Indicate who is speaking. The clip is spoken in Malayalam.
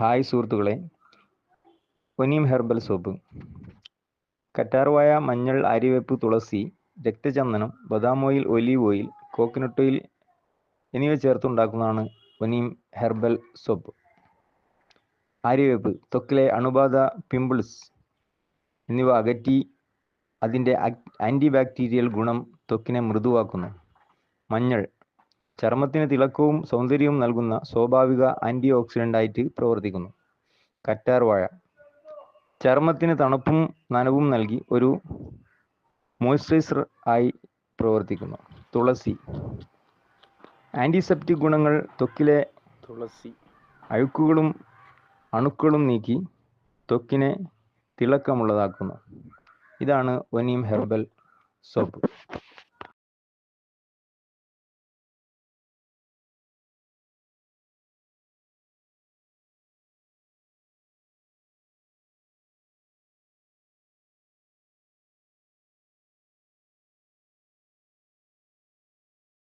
Speaker 1: ഹായ് സുഹൃത്തുക്കളെ, ഒനീം ഹെർബൽ സോപ്പ്. കറ്റാർവാഴ, മഞ്ഞൾ, ആര്യവേപ്പ്, തുളസി, രക്തചന്ദനം, ബദാം oil, olive oil, coconut oil എന്നിവ ചേർത്തുണ്ടാക്കുന്നതാണ് ഒനീം ഹെർബൽ സോപ്പ്. ആര്യവേപ്പ് ത്വക്കിലെ അണുബാധ, പിമ്പിൾസ് എന്നിവ അകറ്റി അതിൻ്റെ ആൻറ്റിബാക്ടീരിയൽ ഗുണം ത്വക്കിനെ മൃദുവാക്കുന്നു. മഞ്ഞൾ ചർമ്മത്തിന് തിളക്കവും സൗന്ദര്യവും നൽകുന്ന സ്വാഭാവിക ആൻറ്റി ഓക്സിഡൻ്റായിട്ട് പ്രവർത്തിക്കുന്നു. കറ്റാർവാഴ ചർമ്മത്തിന് തണുപ്പും നനവും നൽകി ഒരു മോയ്സ്ചറൈസർ ആയി പ്രവർത്തിക്കുന്നു. തുളസി ആൻറ്റിസെപ്റ്റിക് ഗുണങ്ങൾ ത്വക്കിലെ അഴുക്കുകളും അണുക്കളും നീക്കി ത്വക്കിനെ തിളക്കമുള്ളതാക്കുന്നു. ഇതാണ് ഒനീം ഹെർബൽ സോപ്പ്.